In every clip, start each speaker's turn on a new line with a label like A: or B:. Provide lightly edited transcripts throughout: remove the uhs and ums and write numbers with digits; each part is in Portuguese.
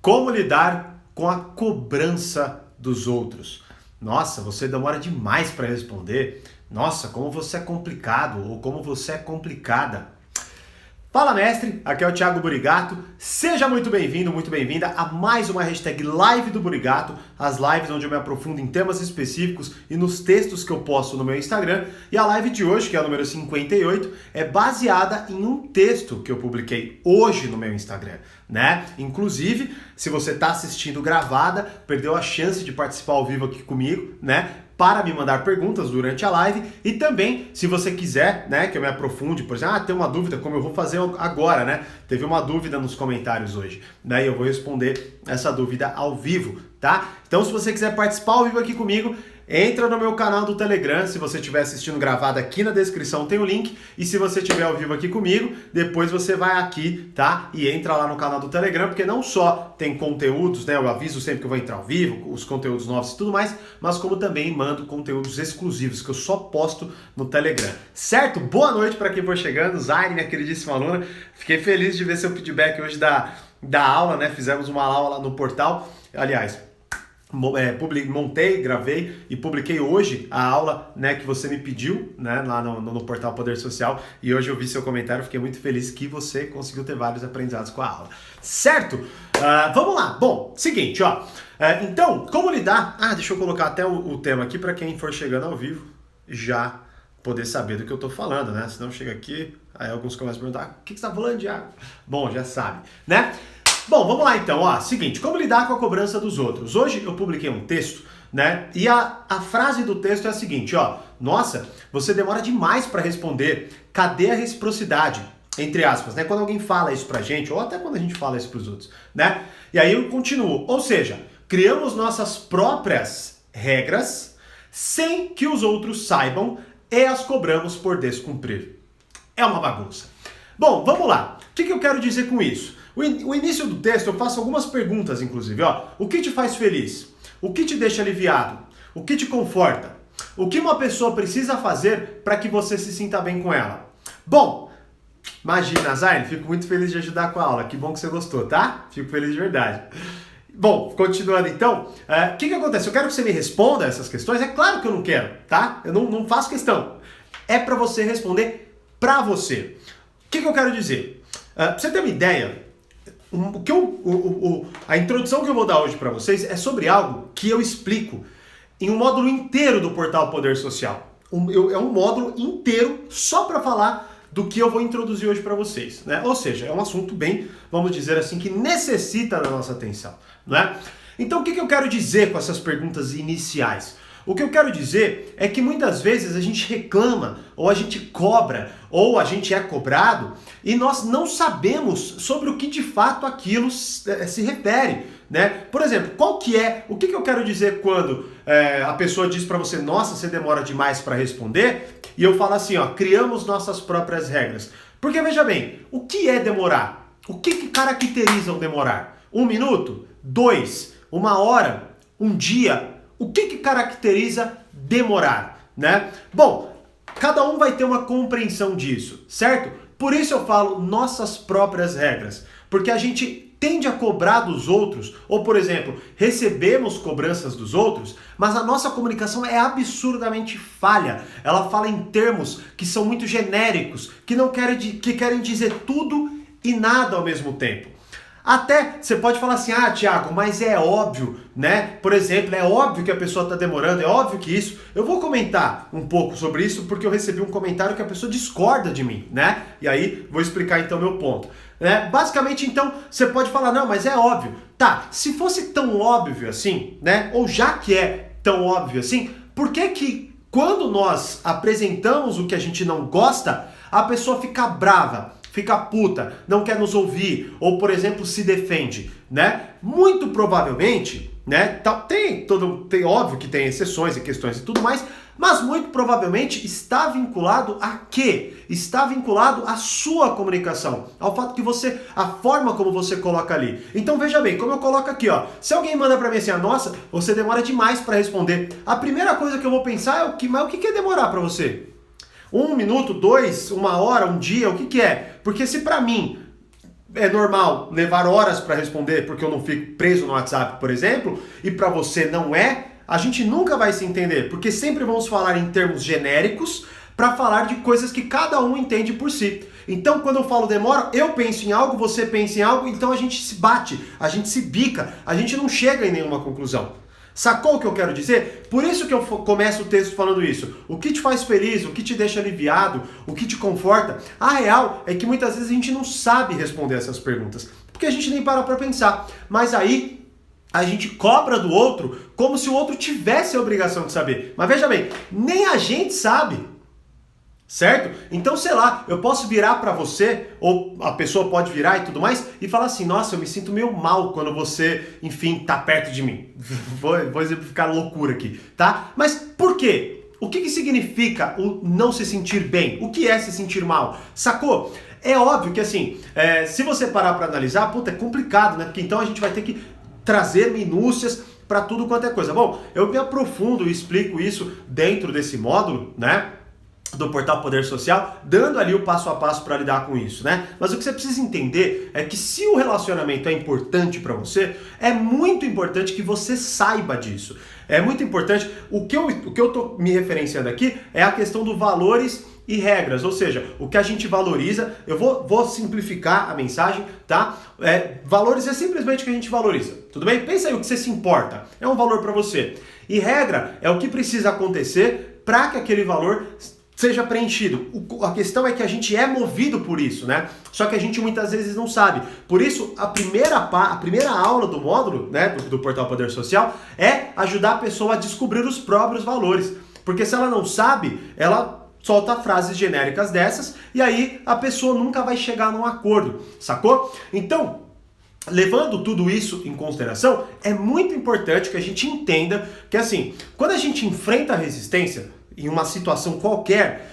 A: Como lidar com a cobrança dos outros? Nossa, você demora demais para responder. Nossa, como você é complicado ou como você é complicada. Fala, mestre, aqui é o Thiago Burigato. Seja muito bem-vindo, muito bem-vinda a mais uma hashtag Live do Burigato, as lives onde eu me aprofundo em temas específicos e nos textos que eu posto no meu Instagram. E a live de hoje, que é a número 58, é baseada em um texto que eu publiquei hoje no meu Instagram, né? Inclusive, se você está assistindo gravada, perdeu a chance de participar ao vivo aqui comigo, né? Para me mandar perguntas durante a live e também, se você quiser, né, que eu me aprofunde, por exemplo, tem uma dúvida, como eu vou fazer agora, né? Teve uma dúvida nos comentários hoje, né? E eu vou responder essa dúvida ao vivo, tá? Então, se você quiser participar ao vivo aqui comigo, entra no meu canal do Telegram, se você estiver assistindo gravado aqui na descrição tem o link, e se você estiver ao vivo aqui comigo, depois você vai aqui, tá? E entra lá no canal do Telegram, porque não só tem conteúdos, né? Eu aviso sempre que eu vou entrar ao vivo, os conteúdos novos e tudo mais, mas como também mando conteúdos exclusivos, que eu só posto no Telegram. Certo? Boa noite para quem for chegando, Zaire, minha queridíssima aluna. Fiquei feliz de ver seu feedback hoje da aula, né? Fizemos uma aula lá no portal, aliás... montei, gravei e publiquei hoje a aula, né, que você me pediu, né, lá no portal Poder Social, e hoje eu vi seu comentário, fiquei muito feliz que você conseguiu ter vários aprendizados com a aula, certo? Vamos lá, bom, seguinte, ó, então, como lidar, deixa eu colocar até o tema aqui para quem for chegando ao vivo já poder saber do que eu tô falando, né, senão chega aqui, aí alguns começam a perguntar, o que você tá falando, Thiago? Bom, já sabe, né? Bom, vamos lá então, ó, seguinte, como lidar com a cobrança dos outros? Hoje eu publiquei um texto, né, e a frase do texto é a seguinte, ó, nossa, você demora demais para responder, cadê a reciprocidade? Entre aspas, né, quando alguém fala isso pra gente, ou até quando a gente fala isso pros outros, né, e aí eu continuo, ou seja, criamos nossas próprias regras sem que os outros saibam e as cobramos por descumprir. É uma bagunça. Bom, vamos lá, o que eu quero dizer com isso? O início do texto eu faço algumas perguntas, inclusive, ó. O que te faz feliz? O que te deixa aliviado? O que te conforta? O que uma pessoa precisa fazer para que você se sinta bem com ela? Bom, imagina, Zayn, fico muito feliz de ajudar com a aula. Que bom que você gostou, tá? Fico feliz de verdade. Bom, continuando então, o que acontece? Eu quero que você me responda essas questões. É claro que eu não quero, tá? Eu não faço questão. É para você responder para você. O que eu quero dizer? Pra você ter uma ideia, a introdução que eu vou dar hoje para vocês é sobre algo que eu explico em um módulo inteiro do portal Poder Social. É um módulo inteiro só para falar do que eu vou introduzir hoje para vocês, né? Ou seja, é um assunto bem, vamos dizer assim, que necessita da nossa atenção, né? Então, o que eu quero dizer com essas perguntas iniciais? O que eu quero dizer é que muitas vezes a gente reclama, ou a gente cobra, ou a gente é cobrado, e nós não sabemos sobre o que de fato aquilo se refere, né? Por exemplo, o que eu quero dizer quando a pessoa diz para você, nossa, você demora demais para responder, e eu falo assim, ó, criamos nossas próprias regras. Porque veja bem, o que é demorar? O que caracteriza o demorar? 1 minuto? 2? 1 hora? 1 dia? O que caracteriza demorar, né? Bom, cada um vai ter uma compreensão disso, certo? Por isso eu falo nossas próprias regras, porque a gente tende a cobrar dos outros, ou por exemplo, recebemos cobranças dos outros, mas a nossa comunicação é absurdamente falha. Ela fala em termos que são muito genéricos, que querem dizer tudo e nada ao mesmo tempo. Até você pode falar assim, Thiago, mas é óbvio, né? Por exemplo, é óbvio que a pessoa está demorando, é óbvio que isso... Eu vou comentar um pouco sobre isso porque eu recebi um comentário que a pessoa discorda de mim, né? E aí vou explicar então meu ponto. Basicamente, então, você pode falar, não, mas é óbvio. Tá, se fosse tão óbvio assim, né? Ou já que é tão óbvio assim, por que quando nós apresentamos o que a gente não gosta, a pessoa fica brava? Fica puta, não quer nos ouvir, ou por exemplo, se defende, né? Muito provavelmente, né? Tem óbvio que tem exceções e questões e tudo mais, mas muito provavelmente está vinculado a quê? Está vinculado à sua comunicação, ao fato que a forma como você coloca ali. Então veja bem, como eu coloco aqui, ó, se alguém manda pra mim assim, nossa, você demora demais pra responder, a primeira coisa que eu vou pensar é mas o que é demorar pra você? 1 minuto, 2, 1 hora, 1 dia, o que é? Porque se pra mim é normal levar horas para responder porque eu não fico preso no WhatsApp, por exemplo, e para você não é, a gente nunca vai se entender, porque sempre vamos falar em termos genéricos para falar de coisas que cada um entende por si. Então, quando eu falo demora, eu penso em algo, você pensa em algo, então a gente se bate, a gente se bica, a gente não chega em nenhuma conclusão. Sacou o que eu quero dizer? Por isso que eu começo o texto falando isso. O que te faz feliz, o que te deixa aliviado, o que te conforta. A real é que muitas vezes a gente não sabe responder essas perguntas, porque a gente nem para pra pensar. Mas aí a gente cobra do outro como se o outro tivesse a obrigação de saber. Mas veja bem, nem a gente sabe. Certo? Então, sei lá, eu posso virar pra você, ou a pessoa pode virar e tudo mais, e falar assim, nossa, eu me sinto meio mal quando você, enfim, tá perto de mim. Vou exemplificar loucura aqui, tá? Mas por quê? O que significa o não se sentir bem? O que é se sentir mal? Sacou? É óbvio que assim, se você parar pra analisar, puta, é complicado, né? Porque então a gente vai ter que trazer minúcias pra tudo quanto é coisa. Bom, eu me aprofundo e explico isso dentro desse módulo, né? Do portal Poder Social, dando ali o passo a passo para lidar com isso, né? Mas o que você precisa entender é que se o relacionamento é importante para você, é muito importante que você saiba disso. É muito importante, o que eu tô me referenciando aqui é a questão dos valores e regras, ou seja, o que a gente valoriza, eu vou simplificar a mensagem, tá? Valores é simplesmente o que a gente valoriza, tudo bem? Pensa aí o que você se importa, é um valor para você. E regra é o que precisa acontecer para que aquele valor seja preenchido. A questão é que a gente é movido por isso, né? Só que a gente muitas vezes não sabe. Por isso, a primeira aula do módulo, né, do Portal Poder Social, é ajudar a pessoa a descobrir os próprios valores. Porque se ela não sabe, ela solta frases genéricas dessas e aí a pessoa nunca vai chegar num acordo, sacou? Então, levando tudo isso em consideração, é muito importante que a gente entenda que assim, quando a gente enfrenta a resistência em uma situação qualquer,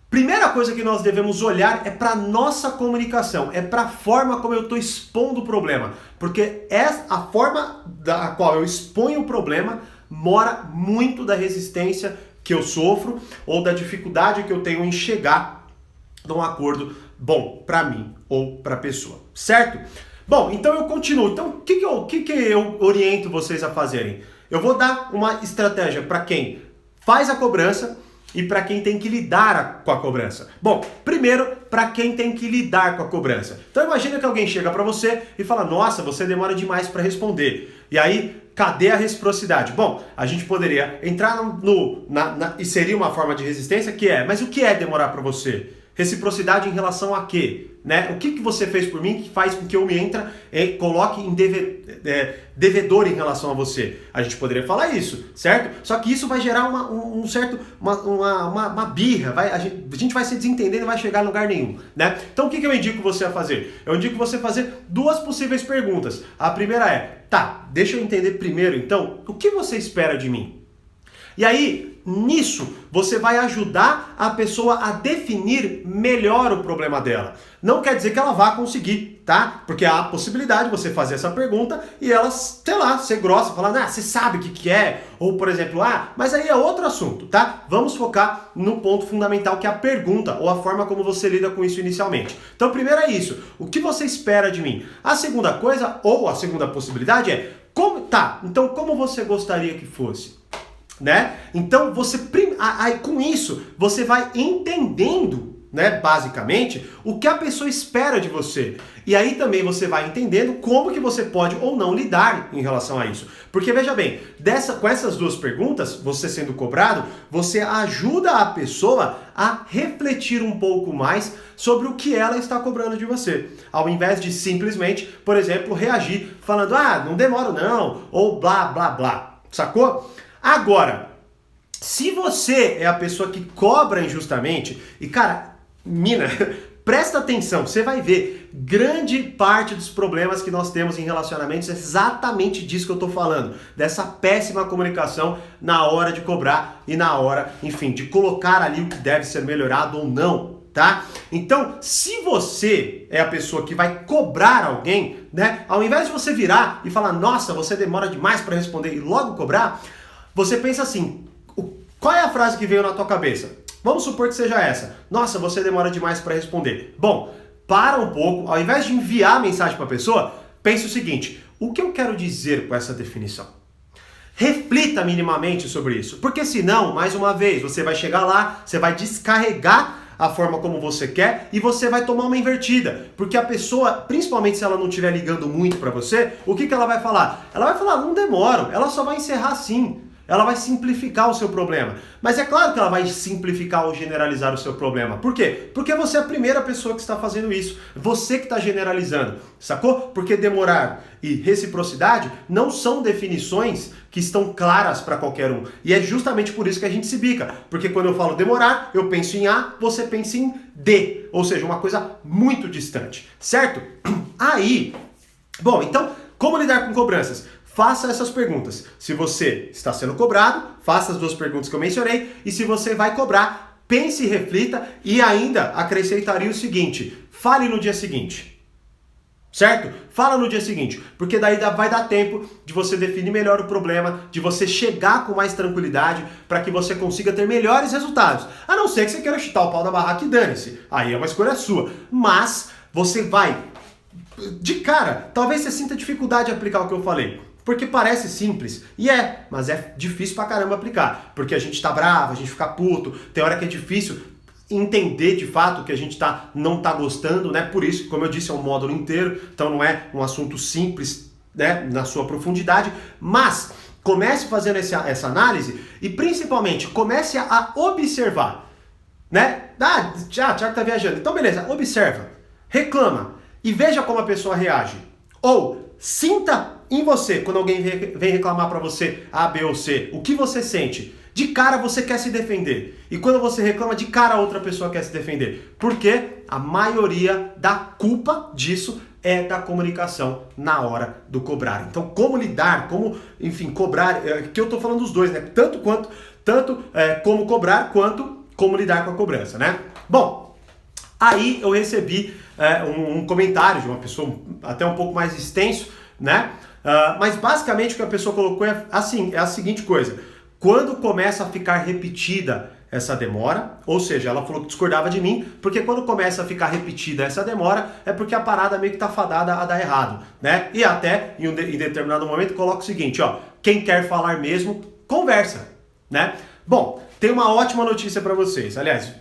A: primeira coisa que nós devemos olhar é para nossa comunicação, é para a forma como eu estou expondo o problema, porque a forma da qual eu exponho o problema mora muito da resistência que eu sofro ou da dificuldade que eu tenho em chegar num acordo bom para mim ou para a pessoa, certo? Bom, então eu continuo. Então, o que eu oriento vocês a fazerem? Eu vou dar uma estratégia para quem faz a cobrança e para quem tem que lidar com a cobrança. Bom, primeiro, para quem tem que lidar com a cobrança. Então imagina que alguém chega para você e fala, nossa, você demora demais para responder. E aí, cadê a reciprocidade? Bom, a gente poderia entrar e seria uma forma de resistência que mas o que é demorar para você? Reciprocidade em relação a quê? Né? O que você fez por mim que faz com que eu me coloque em devedor em relação a você? A gente poderia falar isso, certo? Só que isso vai gerar uma birra, a gente vai se desentender e não vai chegar em lugar nenhum, né? Então o que eu indico você a fazer? Eu indico você fazer duas possíveis perguntas. A primeira é, tá, deixa eu entender primeiro então, o que você espera de mim? E aí, nisso, você vai ajudar a pessoa a definir melhor o problema dela. Não quer dizer que ela vá conseguir, tá? Porque há a possibilidade de você fazer essa pergunta e ela, sei lá, ser grossa, falar, você sabe o que é? Ou, por exemplo, mas aí é outro assunto, tá? Vamos focar no ponto fundamental que é a pergunta ou a forma como você lida com isso inicialmente. Então, primeiro é isso. O que você espera de mim? A segunda coisa, ou a segunda possibilidade então como você gostaria que fosse? Né? Então com isso você vai entendendo, né, basicamente o que a pessoa espera de você. E aí também você vai entendendo como que você pode ou não lidar em relação a isso. Porque veja bem, com essas duas perguntas, você sendo cobrado, você ajuda a pessoa a refletir um pouco mais sobre o que ela está cobrando de você. Ao invés de simplesmente, por exemplo, reagir falando, não demoro não, ou blá blá blá. Sacou? Agora, se você é a pessoa que cobra injustamente, e cara, presta atenção, você vai ver, grande parte dos problemas que nós temos em relacionamentos é exatamente disso que eu tô falando, dessa péssima comunicação na hora de cobrar e na hora, enfim, de colocar ali o que deve ser melhorado ou não, tá? Então, se você é a pessoa que vai cobrar alguém, né, ao invés de você virar e falar, nossa, você demora demais para responder e logo cobrar, você pensa assim, qual é a frase que veio na tua cabeça? Vamos supor que seja essa. Nossa, você demora demais para responder. Bom, para um pouco, ao invés de enviar a mensagem para a pessoa, pense o seguinte: o que eu quero dizer com essa definição? Reflita minimamente sobre isso, porque senão, mais uma vez, você vai chegar lá, você vai descarregar a forma como você quer e você vai tomar uma invertida, porque a pessoa, principalmente se ela não estiver ligando muito para você, o que ela vai falar? Ela vai falar, não demora, ela só vai encerrar assim. Ela vai simplificar o seu problema. Mas é claro que ela vai simplificar ou generalizar o seu problema. Por quê? Porque você é a primeira pessoa que está fazendo isso. Você que está generalizando. Sacou? Porque demorar e reciprocidade não são definições que estão claras para qualquer um. E é justamente por isso que a gente se bica. Porque quando eu falo demorar, eu penso em A, você pensa em D. Ou seja, uma coisa muito distante. Certo? Aí, bom, então, como lidar com cobranças? Faça essas perguntas. Se você está sendo cobrado, faça as duas perguntas que eu mencionei. E se você vai cobrar, pense e reflita. E ainda acrescentaria o seguinte: fale no dia seguinte. Certo? Fala no dia seguinte. Porque daí vai dar tempo de você definir melhor o problema, de você chegar com mais tranquilidade, para que você consiga ter melhores resultados. A não ser que você queira chutar o pau da barraca e dane-se. Aí é uma escolha sua. Mas você vai... De cara, talvez você sinta dificuldade de aplicar o que eu falei. Porque parece simples, e mas é difícil pra caramba aplicar. Porque a gente tá bravo, a gente fica puto, tem hora que é difícil entender de fato que a gente não tá gostando, né? Por isso, como eu disse, é um módulo inteiro, então não é um assunto simples, né, na sua profundidade, mas comece fazendo essa análise e principalmente comece a observar, né? Thiago tá viajando, então beleza, observa, reclama e veja como a pessoa reage. Ou sinta em você, quando alguém vem reclamar pra você A, B ou C, o que você sente? De cara você quer se defender. E quando você reclama, de cara a outra pessoa quer se defender. Porque a maioria da culpa disso é da comunicação na hora do cobrar. Então, como lidar, como, enfim, cobrar, que eu tô falando dos dois, né? Tanto como cobrar, quanto como lidar com a cobrança, né? Bom, aí eu recebi um comentário de uma pessoa até um pouco mais extenso, né? Mas basicamente o que a pessoa colocou é a seguinte coisa: quando começa a ficar repetida essa demora, ou seja, ela falou que discordava de mim, porque quando começa a ficar repetida essa demora, é porque a parada meio que tá fadada a dar errado, né? E até, em determinado momento, coloca o seguinte, ó: quem quer falar mesmo, conversa, né? Bom, tem uma ótima notícia para vocês, aliás,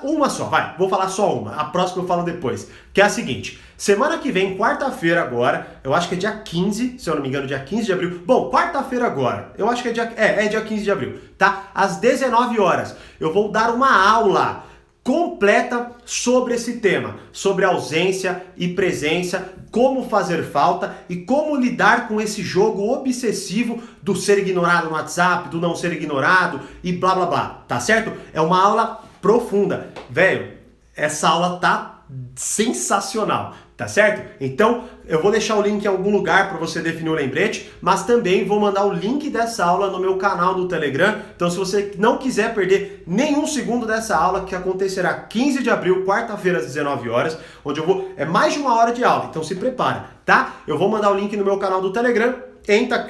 A: uma só, vou falar só uma, a próxima eu falo depois, que é a seguinte: semana que vem, quarta-feira agora, eu acho que é dia 15, se eu não me engano, dia 15 de abril. Bom, quarta-feira agora, eu acho que é dia 15 de abril, tá? Às 19 horas, eu vou dar uma aula completa sobre esse tema, sobre ausência e presença, como fazer falta e como lidar com esse jogo obsessivo do ser ignorado no WhatsApp, do não ser ignorado e blá blá blá, tá certo? É uma aula profunda. Velho, essa aula tá sensacional, tá certo? Então, eu vou deixar o link em algum lugar para você definir o lembrete, mas também vou mandar o link dessa aula no meu canal do Telegram. Então, se você não quiser perder nenhum segundo dessa aula, que acontecerá 15 de abril, quarta-feira às 19 horas, onde é mais de uma hora de aula, então se prepara, tá? Eu vou mandar o link no meu canal do Telegram, entra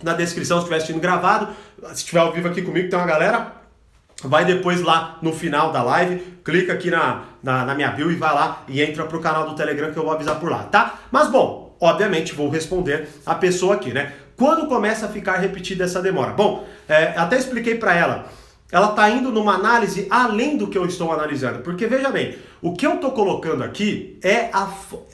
A: na descrição se estiver assistindo gravado, se estiver ao vivo aqui comigo, tem uma galera. Vai depois lá no final da live, clica aqui na minha bio e vai lá e entra pro canal do Telegram que eu vou avisar por lá, tá? Mas bom, obviamente vou responder a pessoa aqui, né? Quando começa a ficar repetida essa demora? Bom, até expliquei para ela tá indo numa análise além do que eu estou analisando, porque veja bem, o que eu tô colocando aqui é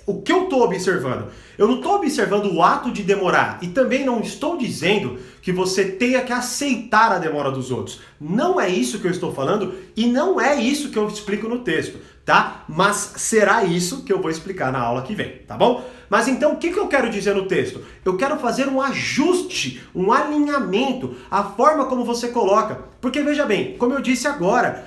A: o que eu tô observando. Eu não tô observando o ato de demorar e também não estou dizendo que você tenha que aceitar a demora dos outros. Não é isso que eu estou falando e não é isso que eu explico no texto, tá? Mas será isso que eu vou explicar na aula que vem, tá bom? Mas então o que eu quero dizer no texto? Eu quero fazer um ajuste, um alinhamento, a forma como você coloca. Porque veja bem, como eu disse agora,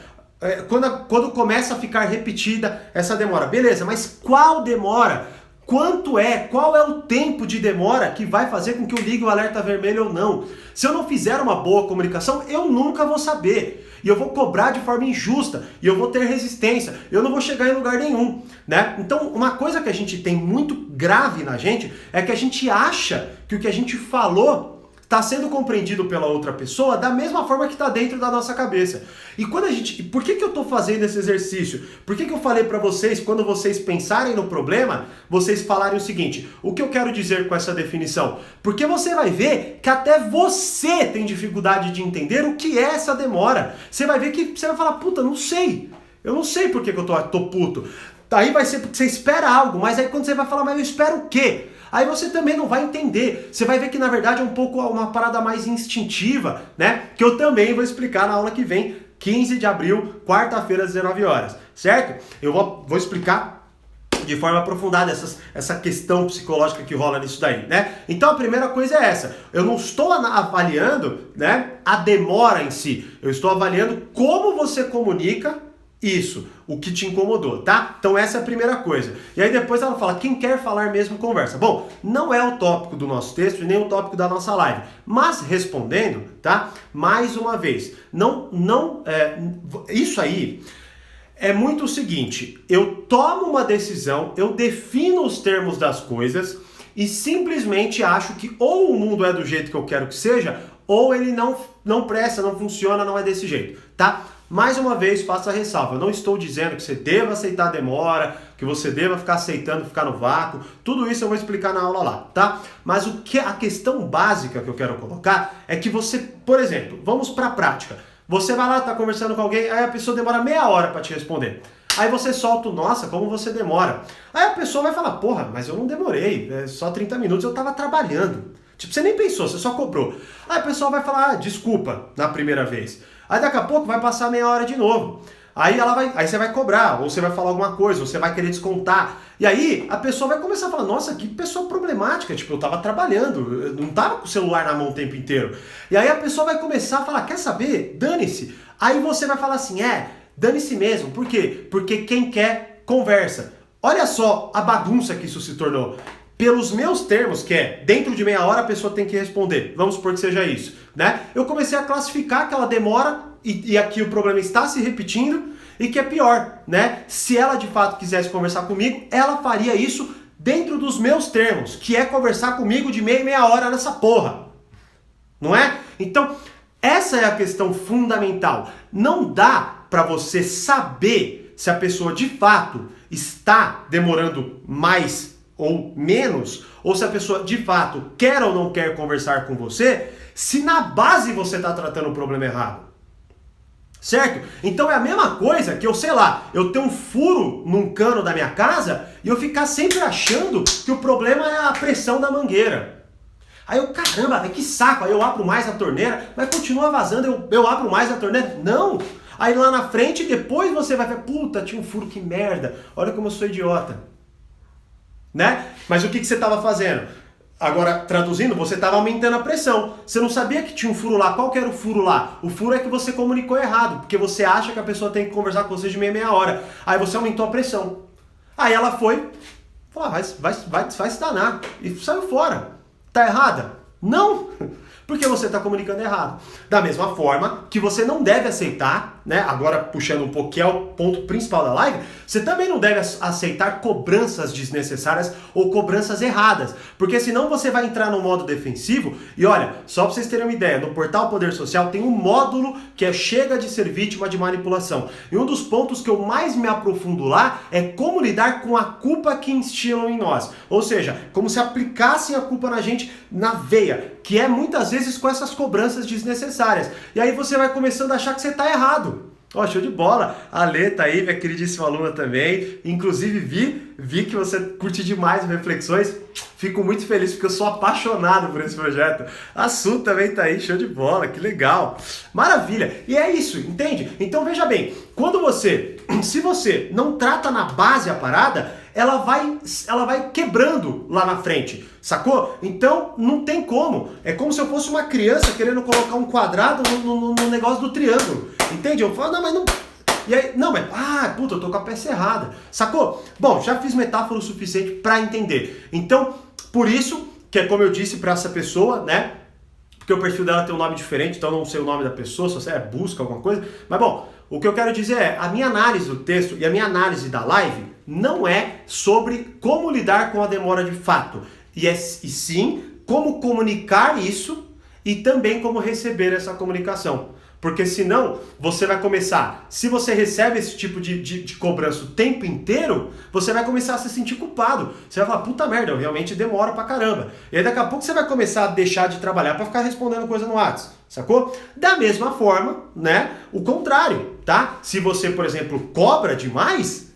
A: quando começa a ficar repetida essa demora, beleza, mas qual demora? Qual é o tempo de demora que vai fazer com que eu ligue o alerta vermelho ou não? Se eu não fizer uma boa comunicação, eu nunca vou saber. E eu vou cobrar de forma injusta, e eu vou ter resistência, eu não vou chegar em lugar nenhum, né? Então, uma coisa que a gente tem muito grave na gente é que a gente acha que o que a gente falou está sendo compreendido pela outra pessoa da mesma forma que está dentro da nossa cabeça. E quando a gente... Por que eu estou fazendo esse exercício? Por que eu falei para vocês, quando vocês pensarem no problema, vocês falarem o seguinte: o que eu quero dizer com essa definição? Porque você vai ver que até você tem dificuldade de entender o que é essa demora. Você vai ver que você vai falar, puta, não sei. Eu não sei por que eu tô puto. Aí vai ser porque você espera algo, mas aí quando você vai falar, mas eu espero o quê? Aí você também não vai entender. Você vai ver que na verdade é um pouco uma parada mais instintiva, né? Que eu também vou explicar na aula que vem, 15 de abril, quarta-feira, às 19 horas, certo? Eu vou explicar de forma aprofundada essa questão psicológica que rola nisso daí, né? Então a primeira coisa é essa: eu não estou avaliando, né, a demora em si, eu estou avaliando como você comunica isso, o que te incomodou, tá? Então essa é a primeira coisa. E aí depois ela fala, quem quer falar mesmo conversa. Bom, não é o tópico do nosso texto, nem o tópico da nossa live, mas respondendo, tá? Mais uma vez, isso aí é muito o seguinte: eu tomo uma decisão, eu defino os termos das coisas e simplesmente acho que ou o mundo é do jeito que eu quero que seja, ou ele não presta, não funciona, não é desse jeito, tá? Mais uma vez, faço a ressalva, eu não estou dizendo que você deva aceitar a demora, que você deva ficar aceitando ficar no vácuo, tudo isso eu vou explicar na aula lá, tá? Mas a questão básica que eu quero colocar é que você, por exemplo, vamos para a prática. Você vai lá, tá conversando com alguém, aí a pessoa demora meia hora para te responder. Aí você solta o, nossa, como você demora. Aí a pessoa vai falar, porra, mas eu não demorei, é só 30 minutos, eu tava trabalhando. Tipo, você nem pensou, você só cobrou. Aí a pessoa vai falar, desculpa, na primeira vez. Aí daqui a pouco vai passar meia hora de novo. Aí você vai cobrar, ou você vai falar alguma coisa, ou você vai querer descontar. E aí a pessoa vai começar a falar, nossa, que pessoa problemática, tipo, eu tava trabalhando, eu não tava com o celular na mão o tempo inteiro. E aí a pessoa vai começar a falar, quer saber? Dane-se. Aí você vai falar assim, dane-se mesmo. Por quê? Porque quem quer, conversa. Olha só a bagunça que isso se tornou. Pelos meus termos, que é dentro de meia hora a pessoa tem que responder. Vamos supor que seja isso, né? Eu comecei a classificar aquela demora e aqui o problema está se repetindo e que é pior, né? Se ela de fato quisesse conversar comigo, ela faria isso dentro dos meus termos, que é conversar comigo de meia em meia hora nessa porra. Não é? Então, essa é a questão fundamental. Não dá para você saber se a pessoa de fato está demorando mais ou menos, ou se a pessoa de fato quer ou não quer conversar com você, se na base você está tratando o problema errado. Certo? Então é a mesma coisa que eu, sei lá, eu ter um furo num cano da minha casa e eu ficar sempre achando que o problema é a pressão da mangueira. Aí eu, caramba, que saco, aí eu abro mais a torneira, mas continua vazando, eu abro mais a torneira. Não! Aí lá na frente, depois você vai ver, puta, tinha um furo, que merda, olha como eu sou idiota. Né? Mas o que você estava fazendo? Agora, traduzindo, você estava aumentando a pressão. Você não sabia que tinha um furo lá. Qual que era o furo lá? O furo é que você comunicou errado, porque você acha que a pessoa tem que conversar com você de meia hora. Aí você aumentou a pressão. Aí ela foi, falou, vai se danar. E saiu fora. Tá errada? Não! Porque você está comunicando errado. Da mesma forma que você não deve aceitar, né? Agora puxando um pouco, que é o ponto principal da live, você também não deve aceitar cobranças desnecessárias ou cobranças erradas. Porque senão você vai entrar no modo defensivo. E olha, só para vocês terem uma ideia, no portal Poder Social tem um módulo que é Chega de Ser Vítima de Manipulação. E um dos pontos que eu mais me aprofundo lá é como lidar com a culpa que instilam em nós. Ou seja, como se aplicassem a culpa na gente na veia, que é muitas vezes com essas cobranças desnecessárias. E aí você vai começando a achar que você está errado. Ó, show de bola. A Lê tá aí, minha queridíssima aluna também. Inclusive vi que você curte demais as reflexões. Fico muito feliz porque eu sou apaixonado por esse projeto. A Su também tá aí, show de bola, que legal. Maravilha. E é isso, entende? Então veja bem, se você não trata na base a parada, ela vai quebrando lá na frente, sacou? Então não tem como. É como se eu fosse uma criança querendo colocar um quadrado no negócio do triângulo, entende? Eu falo, não, mas não... E aí, não, mas... puta, eu tô com a peça errada, sacou? Bom, já fiz metáfora o suficiente pra entender. Então, por isso, que é como eu disse pra essa pessoa, né? Porque o perfil dela tem um nome diferente, então eu não sei o nome da pessoa, só sei busca alguma coisa. Mas bom, o que eu quero dizer é, a minha análise do texto e a minha análise da live não é sobre como lidar com a demora de fato. E sim, como comunicar isso e também como receber essa comunicação. Porque senão você vai começar, se você recebe esse tipo de cobrança o tempo inteiro, você vai começar a se sentir culpado. Você vai falar, puta merda, eu realmente demoro pra caramba. E aí daqui a pouco você vai começar a deixar de trabalhar pra ficar respondendo coisa no WhatsApp, sacou? Da mesma forma, né, o contrário, tá? Se você, por exemplo, cobra demais,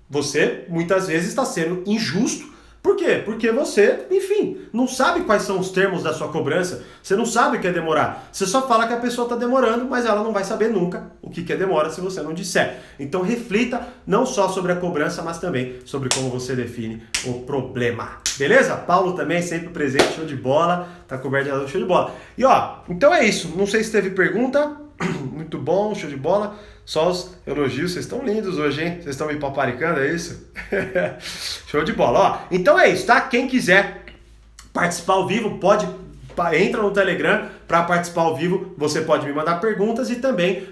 A: você muitas vezes está sendo injusto. Por quê? Porque você, enfim, não sabe quais são os termos da sua cobrança, você não sabe o que é demorar. Você só fala que a pessoa está demorando, mas ela não vai saber nunca o que é demora se você não disser. Então reflita não só sobre a cobrança, mas também sobre como você define o problema. Beleza? Paulo também, sempre presente, show de bola, tá coberto de razão, show de bola. E ó, então é isso, não sei se teve pergunta, muito bom, show de bola. Só os elogios, vocês estão lindos hoje, hein? Vocês estão me paparicando, é isso? Show de bola, ó. Então é isso, tá? Quem quiser participar ao vivo, entra no Telegram para participar ao vivo. Você pode me mandar perguntas e também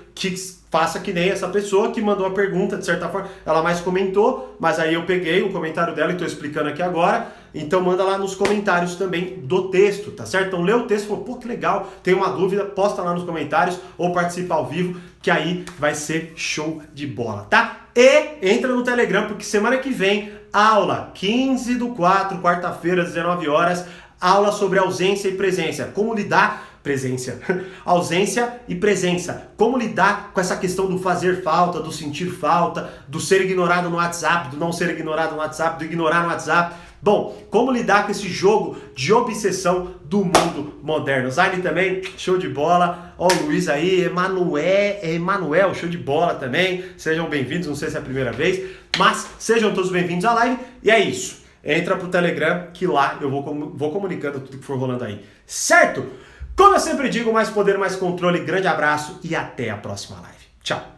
A: faça que nem essa pessoa que mandou a pergunta, de certa forma, ela mais comentou, mas aí eu peguei o comentário dela e estou explicando aqui agora. Então manda lá nos comentários também do texto, tá certo? Então lê o texto e fala, pô, que legal, tem uma dúvida, posta lá nos comentários ou participa ao vivo, que aí vai ser show de bola, tá? E entra no Telegram, porque semana que vem, aula 15/4, quarta-feira, às 19 horas, aula sobre ausência e presença. Como lidar... ausência e presença. Como lidar com essa questão do fazer falta, do sentir falta, do ser ignorado no WhatsApp, do não ser ignorado no WhatsApp, do ignorar no WhatsApp. Bom, como lidar com esse jogo de obsessão do mundo moderno. Zaine também, show de bola. Ó, o Luiz aí, Emanuel, show de bola também. Sejam bem-vindos, não sei se é a primeira vez, mas sejam todos bem-vindos à live. E é isso. Entra pro Telegram que lá eu vou comunicando tudo que for rolando aí. Certo? Como eu sempre digo, mais poder, mais controle. Grande abraço e até a próxima live. Tchau!